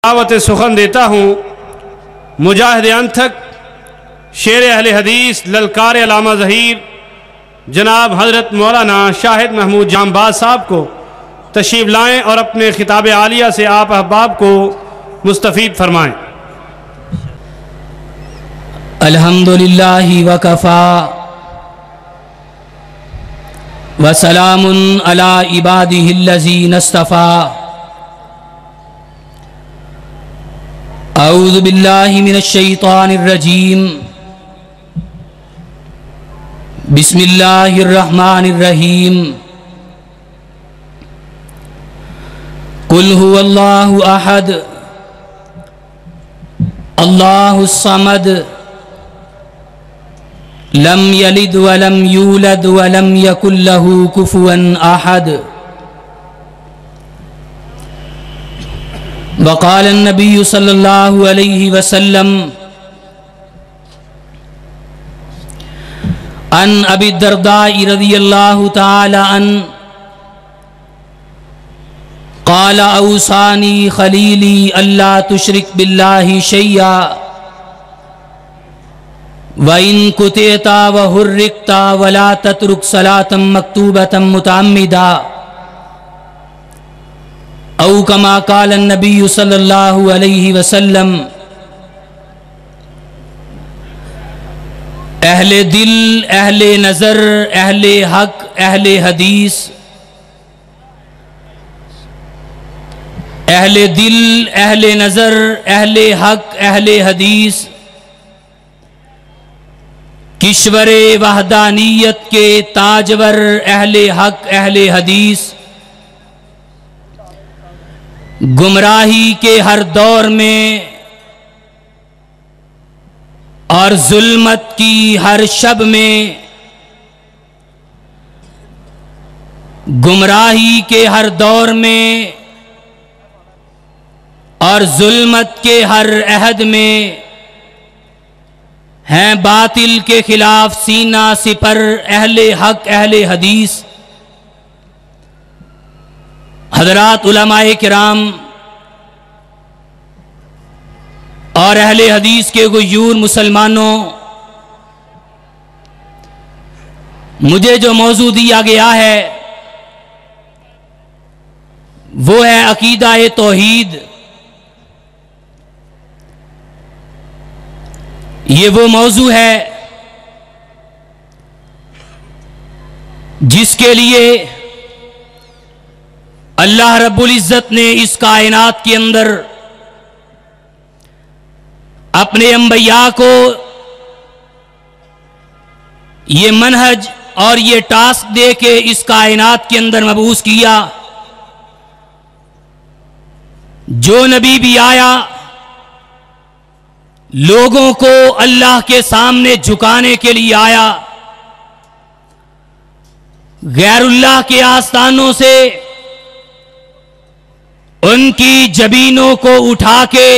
دعوت سخن دیتا ہوں مجاہد انتھک شیر اہل حدیث للکار علامہ ظہیر جناب حضرت مولانا شاہد محمود جامباز صاحب کو تشریف لائیں اور اپنے خطاب عالیہ سے آپ احباب کو مستفید فرمائیں۔ الحمدللہ وکفا وسلام علی عبادہ الذین اصطفی۔ اعوذ باللہ من الشیطان الرجیم، بسم اللہ الرحمن الرحیم۔ قل هو اللہ احد اللہ الصمد لم یلد ولم یولد ولم یکن لہ کفوا احد۔ وقال النبی صلی اللہ علیہ وسلم عن ابی الدرداء رضی اللہ تعالی عنہ قال اوصانی خلیلی اللہ تشرک باللہ شیئا وَإِن قُطِعْتَ وَحُرِّقْتَ وَلَا تَتْرُكْ صَلَاةً مَكْتُوبَةً مُتَعَمِّدًا او کما قال النبی صلی اللہ علیہ وسلم۔ اہل دل، اہل نظر، اہل حق، اہل حدیث، اہل دل، اہل نظر، اہل حق، اہل حدیث، کشور وحدانیت کے تاجور اہل حق اہل حدیث، گمراہی کے ہر دور میں اور ظلمت کی ہر شب میں، گمراہی کے ہر دور میں اور ظلمت کے ہر عہد میں ہیں باطل کے خلاف سینہ سپر اہل حق اہل حدیث۔ حضرات علماء کرام اور اہل حدیث کے غیور مسلمانوں، مجھے جو موضوع دیا گیا ہے وہ ہے عقیدہ توحید۔ یہ وہ موضوع ہے جس کے لیے اللہ رب العزت نے اس کائنات کے اندر اپنے انبیاء کو یہ منہج اور یہ ٹاسک دے کے اس کائنات کے اندر مبعوث کیا۔ جو نبی بھی آیا لوگوں کو اللہ کے سامنے جھکانے کے لیے آیا، غیر اللہ کے آستانوں سے ان کی جبینوں کو اٹھا کے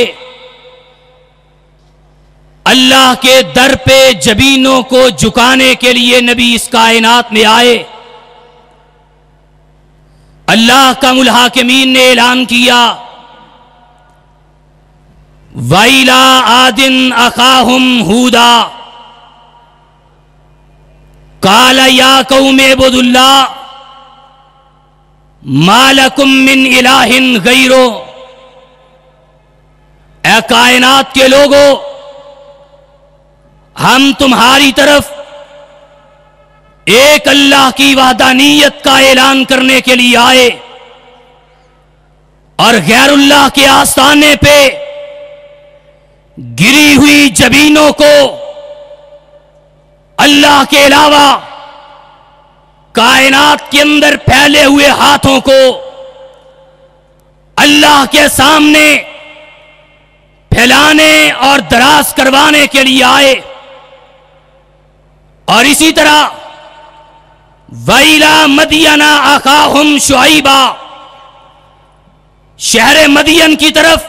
اللہ کے در پہ جبینوں کو جھکانے کے لیے نبی اس کائنات میں آئے۔ اللہ کا الحاکمین نے اعلان کیا وَإِلَىٰ عَادٍ أَخَاهُمْ هُودًا قَالَ يَا قَوْمِ اعْبُدُوا اللَّهَ مَا لَكُم مِّنْ إِلَٰهٍ غَيْرُهُ۔ اے کائنات کے لوگوں، ہم تمہاری طرف ایک اللہ کی وحدانیت کا اعلان کرنے کے لیے آئے، اور غیر اللہ کے آستانے پہ گری ہوئی جبینوں کو، اللہ کے علاوہ کائنات کے اندر پھیلے ہوئے ہاتھوں کو اللہ کے سامنے پھیلانے اور دراز کروانے کے لیے آئے۔ اور اسی طرح وَإِلَىٰ مَدْيَنَ أَخَاهُمْ شُعَيْبًا، شہر مدین کی طرف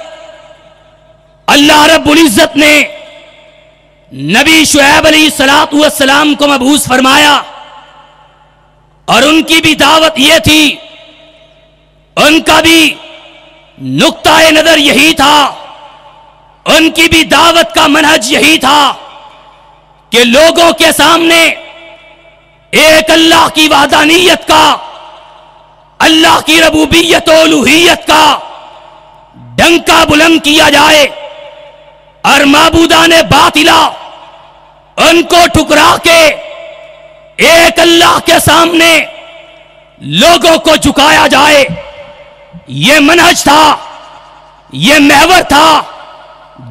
اللہ رب العزت نے نبی شعیب علیہ السلام کو مبعوث فرمایا، اور ان کی بھی دعوت یہ تھی، ان کا بھی نقطہ نظر یہی تھا، ان کی بھی دعوت کا منہج یہی تھا کہ لوگوں کے سامنے ایک اللہ کی وحدانیت کا، اللہ کی ربوبیت و الوہیت کا ڈنکا بلند کیا جائے اور معبودان باطلہ ان کو ٹھکرا کے ایک اللہ کے سامنے لوگوں کو جھکایا جائے۔ یہ منہج تھا، یہ محور تھا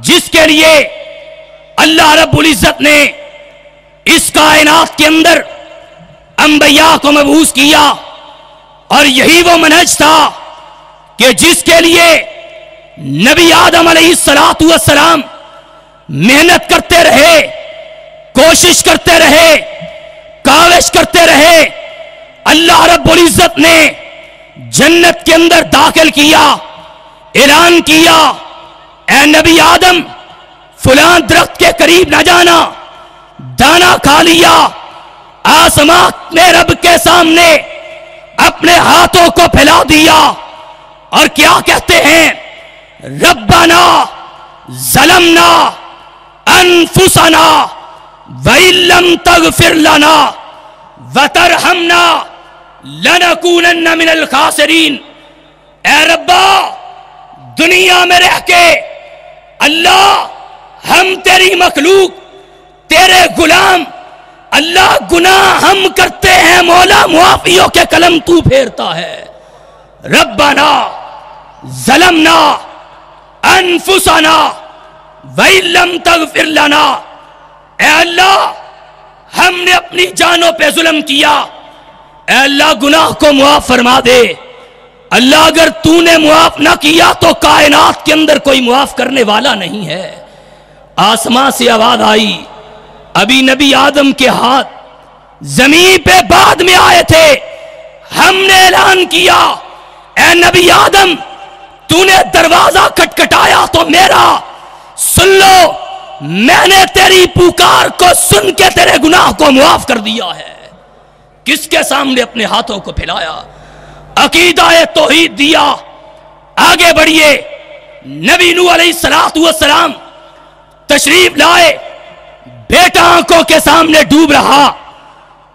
جس کے لیے اللہ رب العزت نے اس کائنات کے اندر انبیاء کو مبعوث کیا، اور یہی وہ منہج تھا کہ جس کے لیے نبی آدم علیہ السلام محنت کرتے رہے، کوشش کرتے رہے، کاوش کرتے رہے۔ اللہ رب العزت نے جنت کے اندر داخل کیا، اعلان کیا، اے نبی آدم فلاں درخت کے قریب نہ جانا، دانا کھا لیا۔ آسمان نے رب کے سامنے اپنے ہاتھوں کو پھیلا دیا اور کیا کہتے ہیں؟ ربنا ظلمنا انفسنا وَإِن لَّمْ تَغْفِرْ لَنَا وَتَرْحَمْنَا لَنَكُونَنَّ مِنَ الْخَاسِرِينَ۔ اے ربا، دنیا میں رہ کے اللہ ہم تیری مخلوق، تیرے غلام، اللہ گناہ ہم کرتے ہیں، مولا معافیوں کے قلم تو پھیرتا ہے۔ ربنا ظلمنا انفسنا وَإِن لَّمْ تَغْفِرْ لَنَا، اے اللہ ہم نے اپنی جانوں پہ ظلم کیا، اے اللہ گناہ کو معاف فرما دے۔ اللہ اگر تو نے معاف نہ کیا تو کائنات کے اندر کوئی معاف کرنے والا نہیں ہے۔ آسمان سے آواز آئی، ابھی نبی آدم کے ہاتھ زمین پہ بعد میں آئے تھے، ہم نے اعلان کیا، اے نبی آدم تو نے دروازہ کھٹکھٹایا تو میرا سن لو، میں نے تیری پکار کو سن کے تیرے گناہ کو معاف کر دیا ہے۔ کس کے سامنے اپنے ہاتھوں کو پھیلایا، عقیدہ توحید دیا۔ آگے بڑھیے، نبی نوح علیہ السلام تشریف لائے، بیٹا آنکھوں کے سامنے ڈوب رہا،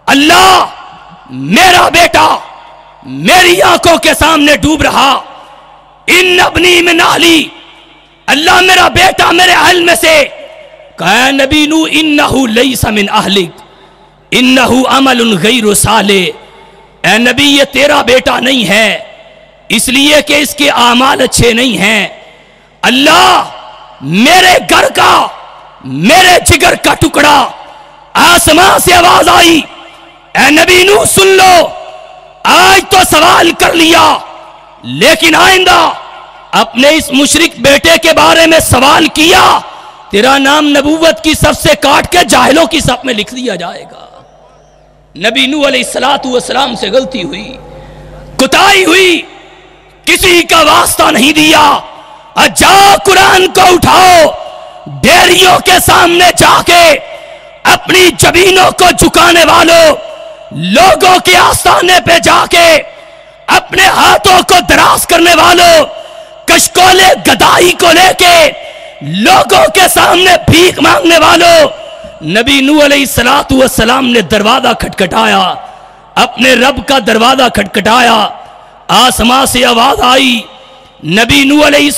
اللہ میرا بیٹا میری آنکھوں کے سامنے ڈوب رہا، ان ابنی من اہلی، اللہ میرا بیٹا میرے اہل میں سے۔ کہا نبی نو انہو لیس من اہلک انہو عمل غیر صالح، اے نبی یہ تیرا بیٹا نہیں ہے، اس لیے کہ اس کے اعمال اچھے نہیں ہیں۔ اللہ میرے گھر کا، میرے جگر کا ٹکڑا، آسمان سے آواز آئی، اے نبی نو سن لو، آج تو سوال کر لیا، لیکن آئندہ اپنے اس مشرک بیٹے کے بارے میں سوال کیا، تیرا نام نبوت کی صف سے کاٹ کے جاہلوں کی صف میں لکھ دیا جائے گا۔ نبی نوح علیہ السلام سے غلطی ہوئی، کوتاہی ہوئی، کسی کا واسطہ نہیں دیا۔ جاؤ قرآن کو اٹھاؤ، ڈیریوں کے سامنے جا کے اپنی جبینوں کو جھکانے والوں، لوگوں کے آستانے پہ جا کے اپنے ہاتھوں کو دراز کرنے والوں، کشکولے گدائی کو لے کے لوگوں کے سامنے بھیک مانگنے والوں، نبی نوح علیہ السلام نے دروازہ کھٹکھٹایا، اپنے رب کا دروازہ کھٹکھٹایا، آسمان سے آواز آئی، نبی نوح علیہ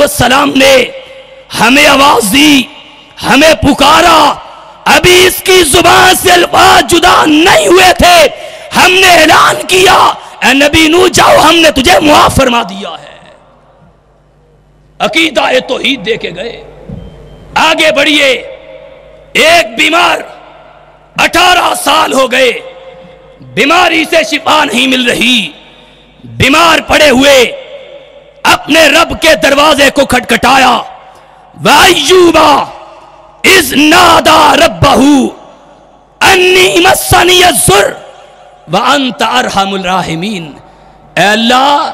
السلام نے ہمیں آواز دی، ہمیں پکارا، ابھی اس کی زبان سے الفاظ جدا نہیں ہوئے تھے، ہم نے اعلان کیا، اے نبی نوح جاؤ ہم نے تجھے معاف فرما دیا ہے۔ عقیدہ توحید دے کے گئے۔ آگے بڑھیے، ایک بیمار 18 سال ہو گئے، بیماری سے شفا نہیں مل رہی، بیمار پڑے ہوئے اپنے رب کے دروازے کو کھٹکھٹایا۔ وَأَيُّوبَ إِذْ نَادَى رَبَّهُ أَنِّي مَسَّنِيَ الضُّرُّ وَأَنْتَ أَرْحَمُ الرَّاحِمِينَ، اے اللہ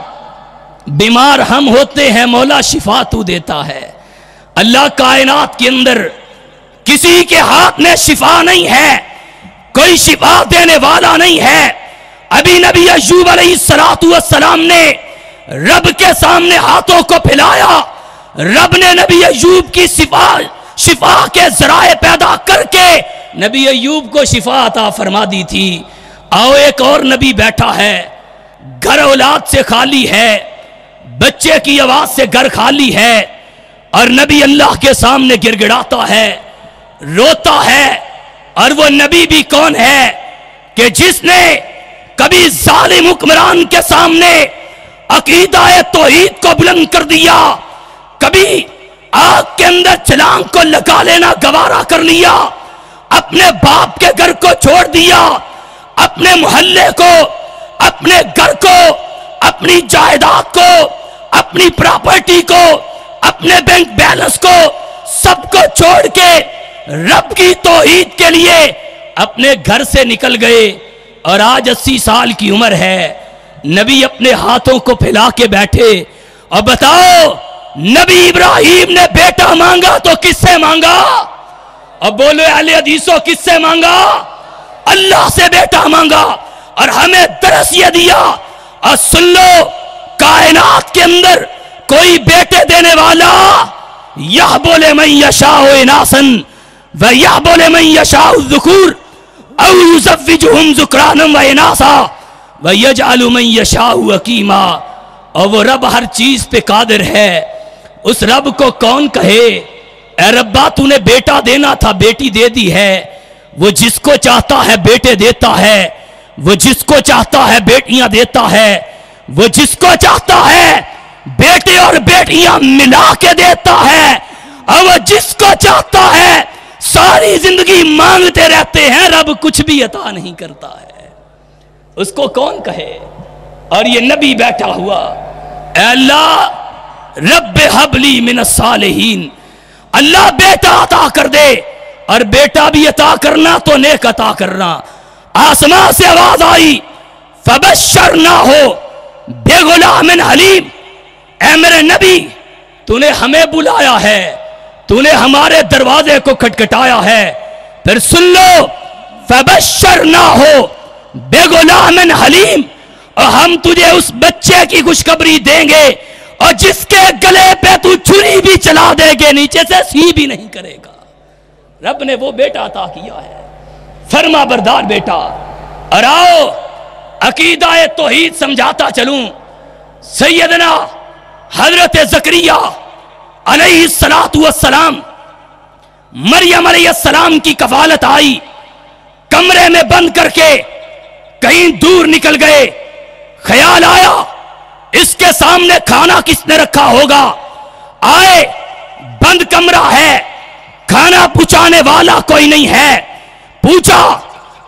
بیمار ہم ہوتے ہیں، مولا شفا تو دیتا ہے۔ اللہ کائنات کے اندر کسی کے ہاتھ میں شفا نہیں ہے، کوئی شفا دینے والا نہیں ہے۔ ابھی نبی ایوب علیہ السلام نے رب کے سامنے ہاتھوں کو پھیلایا، رب نے نبی ایوب کی شفا کے ذرائع پیدا کر کے نبی ایوب کو شفا عطا فرما دی تھی۔ آؤ ایک اور نبی بیٹھا ہے، گھر اولاد سے خالی ہے، بچے کی آواز سے گھر خالی ہے، اور نبی اللہ کے سامنے گر گڑاتا ہے، روتا ہے۔ اور وہ نبی بھی کون ہے کہ جس نے کبھی ظالم حکمران کے سامنے عقیدہ توحید کو بلند کر دیا، کبھی آگ کے اندر چھلانگ کو لگا لینا گوارا کر لیا، اپنے باپ کے گھر کو چھوڑ دیا، اپنے محلے کو، اپنے گھر کو، اپنی جائیداد کو، اپنی پراپرٹی کو، اپنے بینک بیلنس کو، سب کو چھوڑ کے رب کی توحید کے لیے اپنے گھر سے نکل گئے، اور آج 80 سال کی عمر ہے۔ نبی اپنے ہاتھوں کو پھیلا کے بیٹھے، اور بتاؤ نبی ابراہیم نے بیٹا مانگا تو کس سے مانگا؟ اور بولو اہل حدیثوں کس سے مانگا؟ اللہ سے بیٹا مانگا، اور ہمیں درس یہ دیا۔ اور سن لو، کائنات کے اندر کوئی بیٹے دینے والا یحبل من یشاء اناسا ویحبل من یشاء الذکور او یزوجہم ذکرانا واناسا ویجعل من یشاء عقیما۔ اور وہ رب ہر چیز پہ قادر ہے۔ اس رب کو کون کہے اے ربا تو نے بیٹا دینا تھا بیٹی دے دی ہے؟ وہ جس کو چاہتا ہے بیٹے دیتا ہے، وہ جس کو چاہتا ہے بیٹیاں دیتا ہے، وہ جس کو چاہتا ہے بیٹے اور بیٹیاں ملا کے دیتا ہے، اور وہ جس کو چاہتا ہے ساری زندگی مانگتے رہتے ہیں، رب کچھ بھی عطا نہیں کرتا ہے۔ اس کو کون کہے؟ اور یہ نبی بیٹھا ہوا، اے اللہ رب ہب لی من الصالحین، اللہ بیٹا عطا کر دے، اور بیٹا بھی عطا کرنا تو نیک عطا کرنا۔ آسمان سے آواز آئی فبشرناہ بغلام حلیم، اے میرے نبی تو نے ہمیں بلایا ہے، تو نے ہمارے دروازے کو کھٹکھٹایا ہے، پھر سن لو فبشرناہ بغلام حلیم، اور ہم تجھے اس بچے کی خوشخبری دیں گے، اور جس کے گلے پہ تو چھری بھی چلا دے گے نیچے سے سی بھی نہیں کرے گا۔ رب نے وہ بیٹا عطا کیا ہے، فرما بردار بیٹا۔ اور آؤ عقیدہ توحید سمجھاتا چلوں۔ سیدنا حضرت زکریا علیہ السلام، مریم علیہ السلام کی کفالت آئی، کمرے میں بند کر کے کہیں دور نکل گئے، خیال آیا اس کے سامنے کھانا کس نے رکھا ہوگا، آئے بند کمرہ ہے، کھانا پہنچانے والا کوئی نہیں ہے، پوچھا،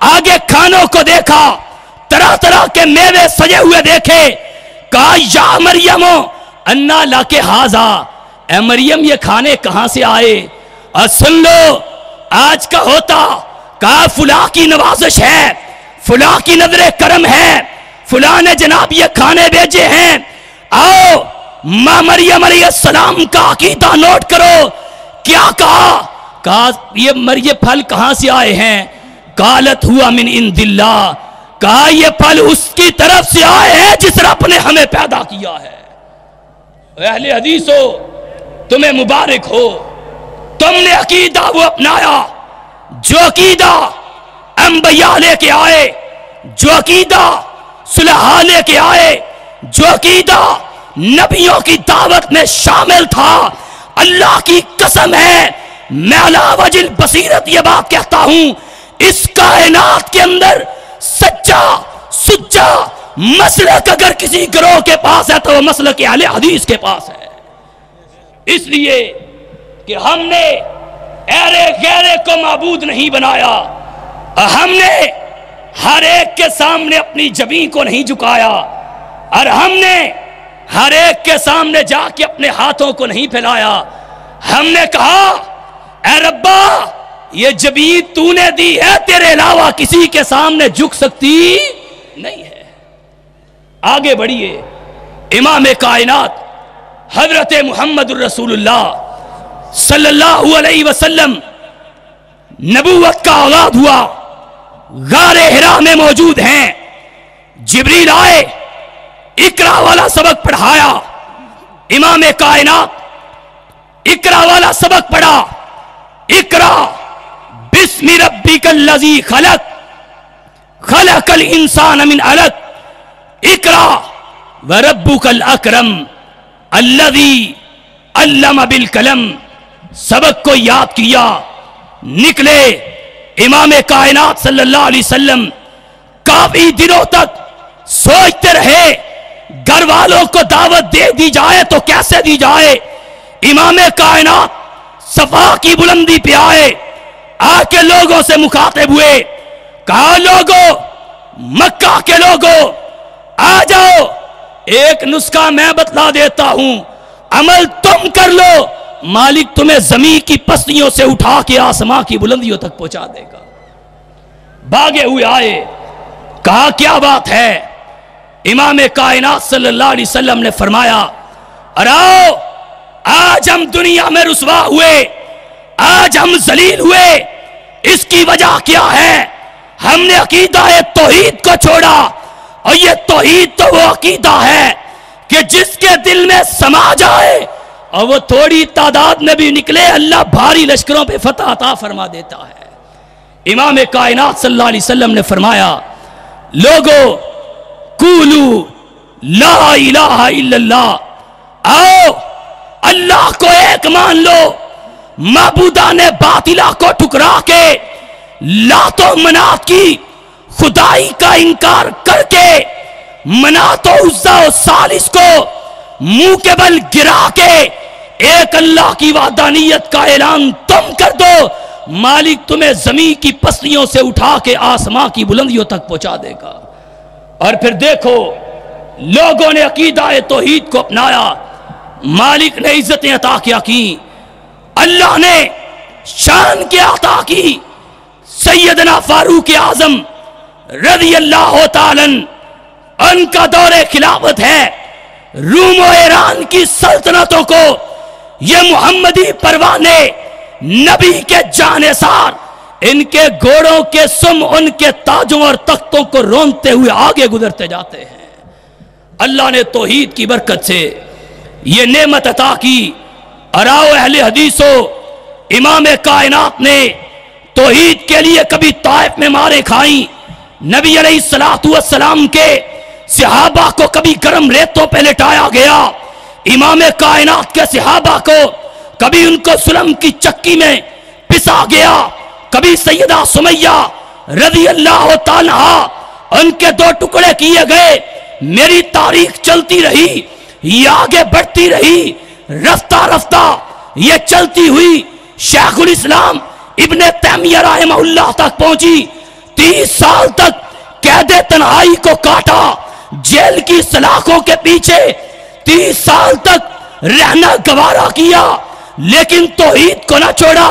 آگے کھانوں کو دیکھا، طرح طرح کے میوے سجے ہوئے دیکھے، کہا یا مریم انا لاکے ہاذا، اے مریم یہ کھانے کہاں سے آئے؟ اور سن لو آج کا ہوتا، کہا فلاں کی نوازش ہے، فلاں کی نظر کرم ہے، فلاں نے جناب یہ کھانے بھیجے ہیں۔ آؤ ماں مریم علیہ السلام کا عقیدہ نوٹ کرو، کیا کہا یہ پھل کہاں سے آئے ہیں؟ قالت ہوا من عند اللہ، کہا یہ پھل اس کی طرف سے آئے ہیں جس رب نے ہمیں پیدا کیا ہے۔ اہل حدیث ہو تمہیں مبارک ہو، تم نے عقیدہ وہ اپنایا جو عقیدہ انبیاء لے کے آئے، جو عقیدہ صلحاء لے کے آئے، جو عقیدہ نبیوں کی دعوت میں شامل تھا۔ اللہ کی قسم ہے میں علی وجہ البصیرت یہ بات کہتا ہوں، اس کائنات کے اندر سچا سچا مسلک اگر کسی گروہ کے پاس ہے تو وہ مسلک اہل حدیث کے پاس ہے، اس لیے کہ ہم نے غیرے کو معبود نہیں بنایا، ہم نے ہر ایک کے سامنے اپنی جبین کو نہیں جھکایا، اور ہم نے ہر ایک کے سامنے جا کے اپنے ہاتھوں کو نہیں پھیلایا۔ ہم نے کہا اے ربا یہ جبین تو نے دی ہے، تیرے علاوہ کسی کے سامنے جھک سکتی نہیں ہے۔ آگے بڑھیے، امام کائنات حضرت محمد الرسول اللہ صلی اللہ علیہ وسلم نبوت کا آغاز ہوا، غار حرا میں موجود ہیں، جبریل آئے، اقرا والا سبق پڑھایا، امام کائنات اقرا والا سبق پڑھا، اقرا بسم ربک الذی خلق خلق الانسان من علق اقرا وربک الاکرم الذی علم بالقلم. سبق کو یاد کیا، نکلے. امام کائنات صلی اللہ علیہ وسلم کافی دنوں تک سوچتے رہے گھر والوں کو دعوت دے دی جائے تو کیسے دی جائے. امام کائنات صفا کی بلندی پہ آئے، آ کے لوگوں سے مخاطب ہوئے، کہا لوگوں، مکہ کے لوگوں آ جاؤ، ایک نسخہ میں بتلا دیتا ہوں، عمل تم کر لو، مالک تمہیں زمین کی پستیوں سے اٹھا کے آسمان کی بلندیوں تک پہنچا دے گا. بھاگے ہوئے آئے، کہا کیا بات ہے؟ امام کائنات صلی اللہ علیہ وسلم نے فرمایا، اراؤ آج ہم دنیا میں رسوا ہوئے، آج ہم ذلیل ہوئے، اس کی وجہ کیا ہے؟ ہم نے عقیدہ توحید کو چھوڑا، اور یہ توحید تو وہ عقیدہ ہے کہ جس کے دل میں سما جائے اور وہ تھوڑی تعداد میں بھی نکلے، اللہ بھاری لشکروں پہ فتح عطا فرما دیتا ہے. امام کائنات صلی اللہ علیہ وسلم نے فرمایا، لوگو قولو لا الہ الا اللہ، آؤ اللہ کو ایک مان لو، معبودان باطلہ کو ٹکرا کے لات و منات کی خدائی کا انکار کر کے منات و عزا و ثالث کو منہ کے بل گرا کے ایک اللہ کی وحدانیت کا اعلان تم کر دو، مالک تمہیں زمین کی پستیوں سے اٹھا کے آسمان کی بلندیوں تک پہنچا دے گا. اور پھر دیکھو لوگوں نے عقیدہ توحید کو اپنایا، مالک نے عزتیں عطا کیا کی، اللہ نے شان کے عطا کی. سیدنا فاروق اعظم رضی اللہ تعالی ان کا دور خلافت ہے، روم و ایران کی سلطنتوں کو یہ محمدی پروانے نبی کے جانثار ان کے گھوڑوں کے سم ان کے تاجوں اور تختوں کو رونتے ہوئے آگے گزرتے جاتے ہیں. اللہ نے توحید کی برکت سے یہ نعمت عطا کی. اراؤ اہل حدیثو، امام کائنات نے توحید کے لیے کبھی طائف میں مارے کھائیں، نبی علیہ السلام کے صحابہ کو کبھی گرم ریتوں پہ لٹایا گیا، امام کائنات کے صحابہ کو کبھی ان کو سلم کی چکی میں پسا گیا، کبھی سیدہ سمیہ رضی اللہ تعالیٰ ان کے دو ٹکڑے کیے گئے. میری تاریخ چلتی رہی، یہ آگے بڑھتی رہی، رفتہ رفتہ یہ چلتی ہوئی شیخ الاسلام ابن تیمیہ رحمہ اللہ تک پہنچی. 30 سال تک قید تنہائی کو کاٹا، جیل کی سلاخوں کے پیچھے 30 سال تک رہنا گوارا کیا، لیکن توحید کو نہ چھوڑا.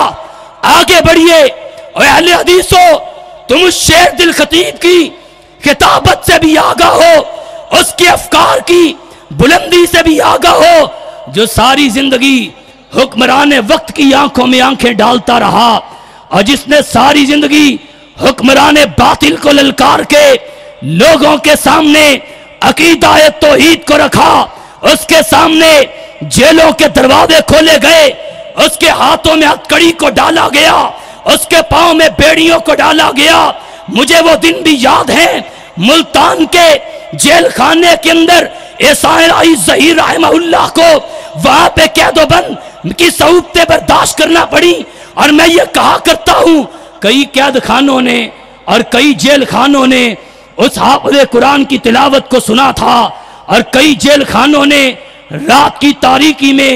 آگے بڑھیے اور اہل حدیثو، تم اس شیر دل خطیب کی خطابت سے بھی آگاہ ہو، اس کے افکار کی بلندی سے بھی آگاہ ہو، جو ساری زندگی حکمران وقت کی آنکھوں میں آنکھیں ڈالتا رہا، اور جس نے ساری زندگی حکمران باطل کو للکار کے لوگوں کے سامنے عقیدہ توحید کو رکھا. اس کے سامنے جیلوں کے دروازے کھولے گئے، اس کے ہاتھوں میں ہتھکڑی کو ڈالا گیا، اس کے پاؤں میں بیڑیوں کو ڈالا گیا. مجھے وہ دن بھی یاد ہیں، ملتان کے جیل خانے کے اندر عیسائی ظہیر رحمہ اللہ کو وہاں پہ قید و بند کی صعوبتیں برداشت کرنا پڑی. اور میں یہ کہا کرتا ہوں، کئی قید خانوں نے اور کئی جیل خانوں نے اس حافظ قرآن کی تلاوت کو سنا تھا، اور کئی جیل خانوں نے رات کی تاریکی میں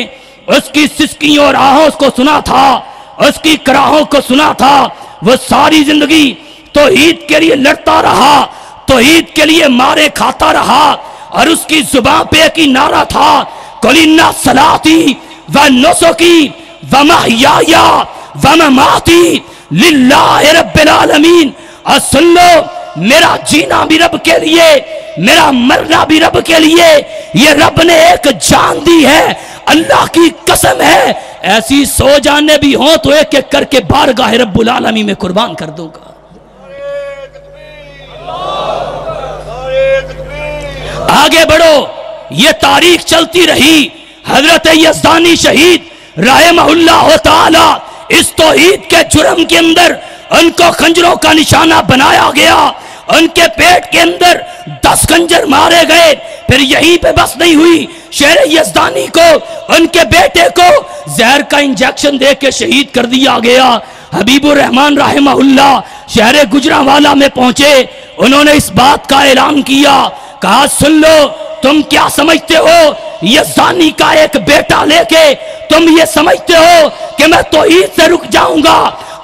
اس کی سسکیوں اور آہوں کو سنا تھا، اس کی کراہوں کو سنا تھا. وہ ساری زندگی توحید کے لیے لڑتا رہا، توحید کے لیے مارے کھاتا رہا، اور اس کی زبان پہ ایک ہی نعرہ تھا، قُلْ إِنَّ صَلَاتِي وَنُسُكِي وَمَحْيَايَ وَمَمَاتِي لِلَّهِ رَبِّ الْعَالَمِينَ. اور سن لو، میرا جینا بھی رب کے لیے، میرا مرنا بھی رب کے لیے. یہ رب نے ایک جان دی ہے، اللہ کی قسم ہے، ایسی 100 جانیں بھی ہوں تو ایک ایک کر کے بارگاہ رب العالمین میں قربان کر دوں گا. آگے بڑھو. یہ تاریخ چلتی رہی. حضرت یزدانی شہید رحمہ اللہ تعالی اس توحید کے جرم کے اندر ان کو خنجروں کا نشانہ بنایا گیا. ان کے پیٹ کے اندر 10 خنجر مارے گئے. پھر یہیں پہ بس نہیں ہوئی. شہر یزدانی کو ان کے بیٹے کو زہر کا انجیکشن دے کے شہید کر دیا گیا. حبیب الرحمن رحمہ اللہ شہر گجرانوالہ میں پہنچے. انہوں نے اس بات کا اعلان کیا. کہا سن لو, تم کیا سمجھتے ہو یزدانی کا ایک بیٹا لے کے تم یہ سمجھتے ہو کہ میں توحید سے رک جاؤں گا؟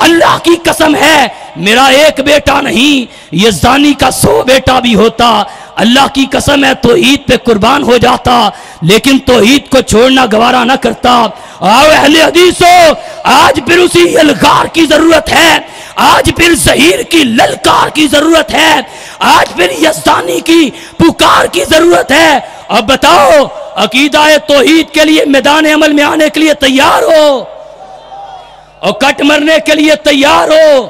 اللہ کی قسم ہے میرا ایک بیٹا نہیں, یزدانی کا 100 بیٹا بھی ہوتا. اللہ کی قسم ہے توحید پہ قربان ہو جاتا, لیکن توحید کو چھوڑنا گوارا نہ کرتا. آؤ اہل حدیثو, آج پھر اسی الغار کی ضرورت ہے. آج پھر زہیر کی للکار کی ضرورت ہے. آج پھر یزدانی کی پکار کی ضرورت ہے. اب بتاؤ, عقیدہ توحید کے لیے میدان عمل میں آنے کے لیے تیار ہو اور کٹ مرنے کے لیے تیار ہو,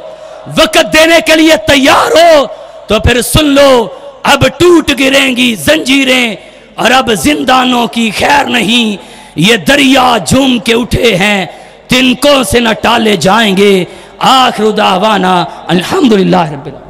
وقت دینے کے لیے تیار ہو؟ تو پھر سن لو, اب ٹوٹ گریں گی زنجیریں اور اب زندانوں کی خیر نہیں. یہ دریا جھوم کے اٹھے ہیں, تنکوں سے نہ ٹالے جائیں گے. آخر دعوانا الحمدللہ رب العالمین.